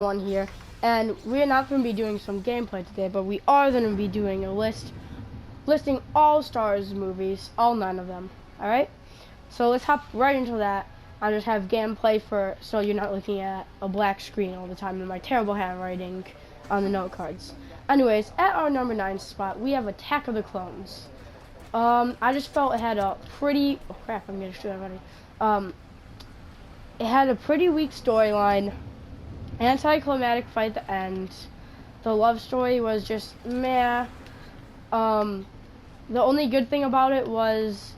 One here, and we're not going to be doing some gameplay today, but we are going to be doing a listing all Star Wars movies, all 9 of them. All right, so let's hop right into that. I'll just have gameplay so you're not looking at a black screen all the time and my terrible handwriting on the note cards. Anyways, at our number 9 spot, we have Attack of the Clones. I just felt it had a pretty I'm gonna shoot already. It had a pretty weak storyline. Anticlimactic fight at the end. The love story was just meh. The only good thing about it was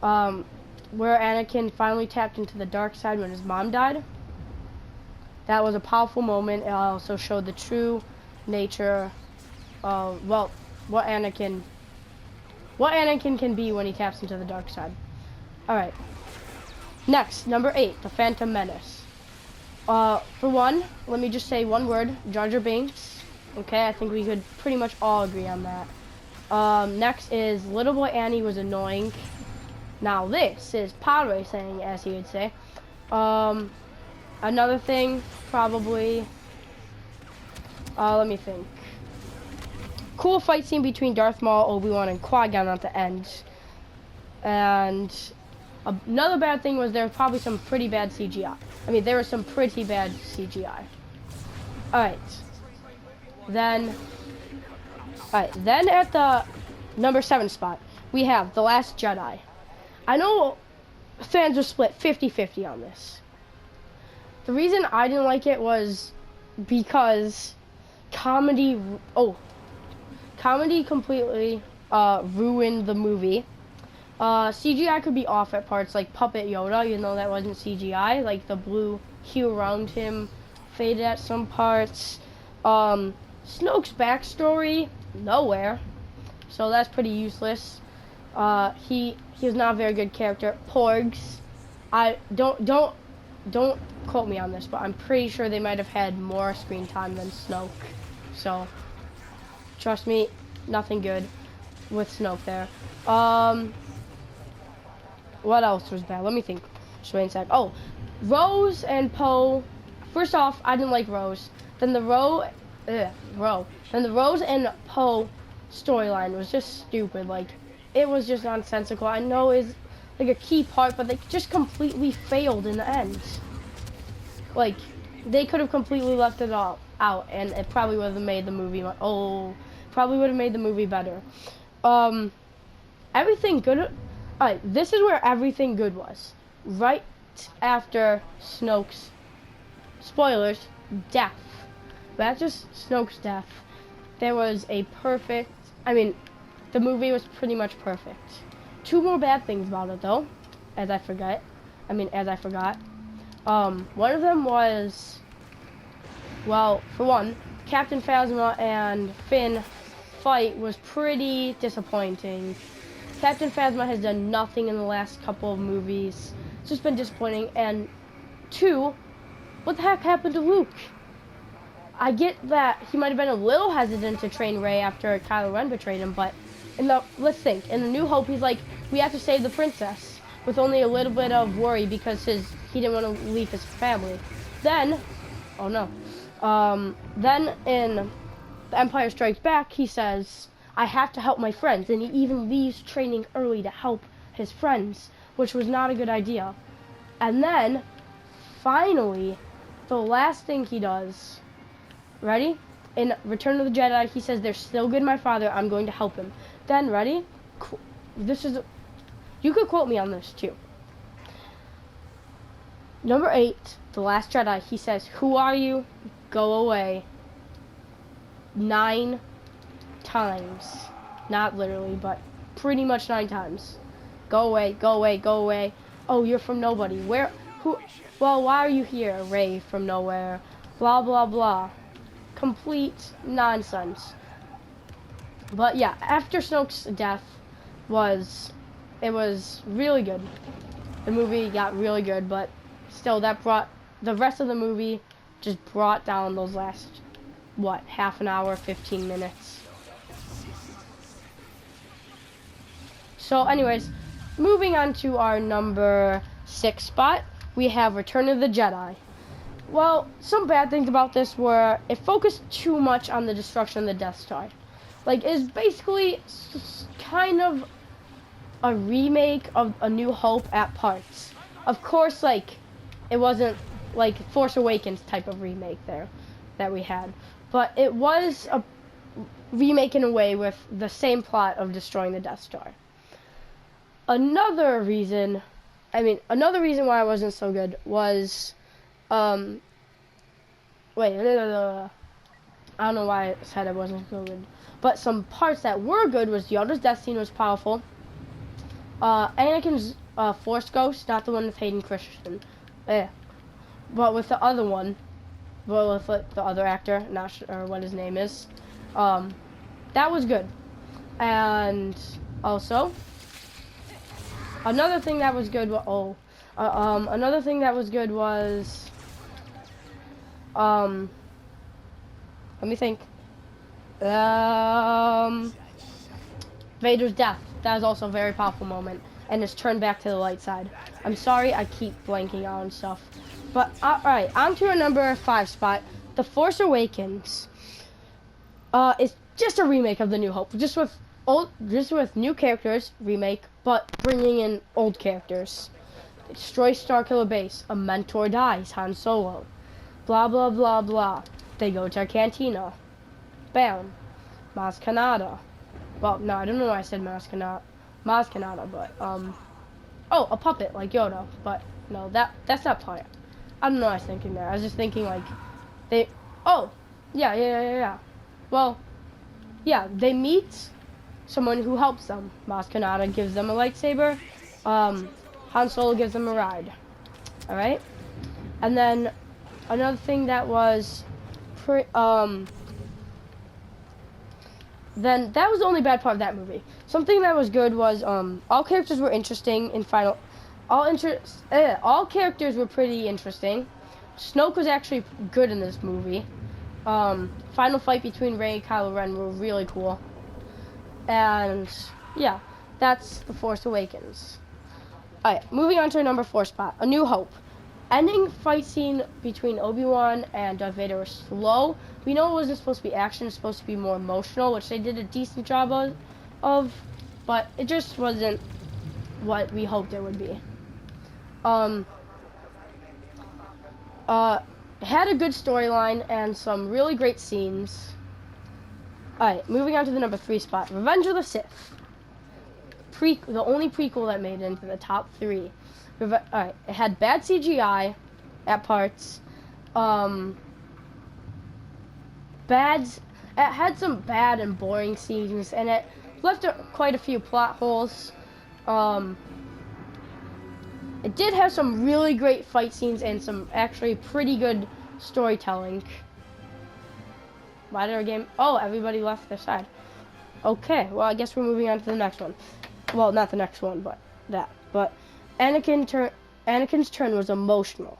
where Anakin finally tapped into the dark side when his mom died. That was a powerful moment. It also showed the true nature of what Anakin can be when he taps into the dark side. Alright. Next, number 8, The Phantom Menace. For one, let me just say one word, Jar Jar Binks. Okay, I think we could pretty much all agree on that. Next is Little Boy Annie was annoying. Now this is pod racing, as he would say. Another thing, probably, let me think. Cool fight scene between Darth Maul, Obi-Wan, and Qui-Gon at the end. And another bad thing was there was probably some pretty bad CGI. I mean, there was some pretty bad CGI. Alright. Then at the number 7 spot, we have The Last Jedi. I know fans are split 50-50 on this. The reason I didn't like it was because comedy completely ruined the movie. CGI could be off at parts, like Puppet Yoda, you know that wasn't CGI. Like the blue hue around him faded at some parts. Snoke's backstory, nowhere. So that's pretty useless. He's not a very good character. Porgs, I don't quote me on this, but I'm pretty sure they might have had more screen time than Snoke. So trust me, nothing good with Snoke there. What else was bad? Let me think. Oh, Rose and Poe. First off, I didn't like Rose. Then the Rose and Poe storyline was just stupid. Like, it was just nonsensical. I know it's like a key part, but they just completely failed in the end. Like, they could have completely left it all out, and it probably would have made the movie. Probably would have made the movie better. Everything good. Alright, this is where everything good was. Right after Snoke's, spoilers, death. That's just Snoke's death. There was a perfect, the movie was pretty much perfect. 2 more bad things about it though, as I forgot. One of them was, well, for one, Captain Phasma and Finn fight was pretty disappointing. Captain Phasma has done nothing in the last couple of movies. It's just been disappointing. And 2, what the heck happened to Luke? I get that he might have been a little hesitant to train Rey after Kylo Ren betrayed him, but let's think. In A New Hope, he's like, we have to save the princess, with only a little bit of worry because he didn't want to leave his family. Then, oh no. Then in The Empire Strikes Back, he says, I have to help my friends, and he even leaves training early to help his friends, which was not a good idea. And then, finally, the last thing he does, ready? In Return of the Jedi, he says, they're still good, my father, I'm going to help him. Then, ready? You could quote me on this, too. Number 8, The Last Jedi, he says, who are you? Go away. 9 times. Not literally, but pretty much 9 times. Go away, go away, go away. Oh, you're from nobody. Well, why are you here? Rey from nowhere. Blah, blah, blah. Complete nonsense. But yeah, after Snoke's death it was really good. The movie got really good, but still that brought the rest of the movie just brought down those last, half an hour, 15 minutes. So anyways, moving on to our number 6 spot, we have Return of the Jedi. Well, some bad things about this were it focused too much on the destruction of the Death Star. Like, it's basically kind of a remake of A New Hope at parts. Of course, like, it wasn't like Force Awakens type of remake there that we had, but it was a remake in a way with the same plot of destroying the Death Star. Another reason why it wasn't so good was, wait, I don't know why I said it wasn't so good, but some parts that were good was Yoda's death scene was powerful. Anakin's Force Ghost, not the one with Hayden Christensen, but with the other one, with like, the other actor, not sure what his name is. That was good, and also another thing that was good. Another thing that was good was let me think. Vader's death. That was also a very powerful moment, and his turn back to the light side. I'm sorry, I keep blanking out on stuff. But alright, on to a number 5 spot. The Force Awakens. It's just a remake of The New Hope, just with new characters, remake, but bringing in old characters. Destroy Starkiller Base. A mentor dies. Han Solo. Blah blah blah blah. They go to a cantina. Bam. Maz Kanata. Well, no, I don't know why I said Maz Kanata, but oh, a puppet like Yoda, but no, that's not part. I don't know what I was thinking there. I was just thinking like yeah. Well, yeah, they meet someone who helps them. Maz Kanata gives them a lightsaber. Han Solo gives them a ride. All right, and then another thing that was then that was the only bad part of that movie. Something that was good was all characters were interesting in final. All characters were pretty interesting. Snoke was actually good in this movie. Final fight between Rey and Kylo Ren were really cool. And yeah, that's The Force Awakens. Alright, moving on to our number 4 spot, A New Hope. Ending fight scene between Obi-Wan and Darth Vader was slow. We know it wasn't supposed to be action, it was supposed to be more emotional, which they did a decent job of, but it just wasn't what we hoped it would be. It had a good storyline and some really great scenes. Alright, moving on to the number 3 spot, Revenge of the Sith. The only prequel that made it into the top 3. Alright, it had bad CGI at parts. It had some bad and boring scenes, and it left quite a few plot holes. It did have some really great fight scenes and some actually pretty good storytelling. Why did our game... Oh, everybody left their side. Okay, well, I guess we're moving on to the next one. Well, not the next one, but that. But Anakin's turn was emotional.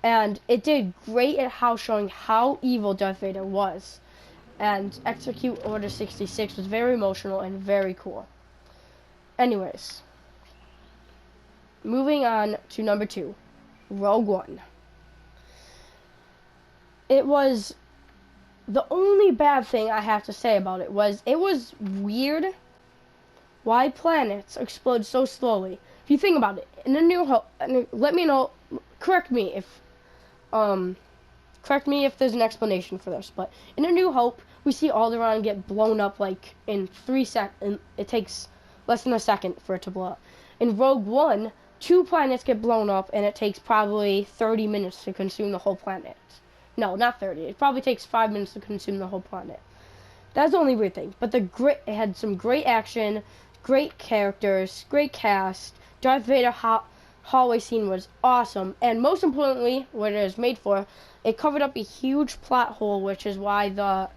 And it did great at showing how evil Darth Vader was. And Execute Order 66 was very emotional and very cool. Anyways. Moving on to number 2. Rogue One. It was... The only bad thing I have to say about it was weird why planets explode so slowly. If you think about it, in A New Hope, let me know, correct me if there's an explanation for this, but in A New Hope, we see Alderaan get blown up like in 3 seconds. It takes less than a second for it to blow up. In Rogue One, 2 planets get blown up, and it takes probably 30 minutes to consume the whole planet. No, not 30. It probably takes 5 minutes to consume the whole planet. That's the only weird thing. But it had some great action, great characters, great cast. Darth Vader hallway scene was awesome. And most importantly, what it was made for, it covered up a huge plot hole, which is why the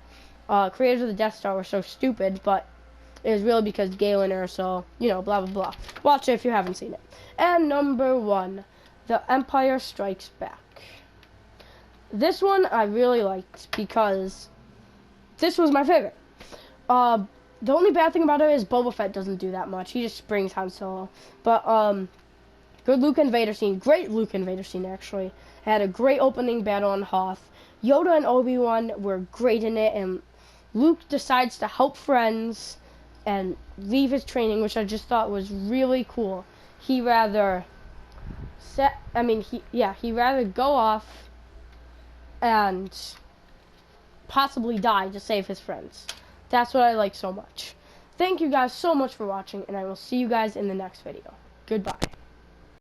creators of the Death Star were so stupid. But it was really because Galen or so, blah, blah, blah. Watch it if you haven't seen it. And number 1, The Empire Strikes Back. This one I really liked because this was my favorite. The only bad thing about it is Boba Fett doesn't do that much. He just brings Han Solo. But Good Luke and Vader scene. Great Luke and Vader scene, actually. Had a great opening battle on Hoth. Yoda and Obi-Wan were great in it, and Luke decides to help friends and leave his training, which I just thought was really cool. He rather he rather go off and possibly die to save his friends. That's what I like so much. Thank you guys so much for watching, and I will see you guys in the next video. Goodbye.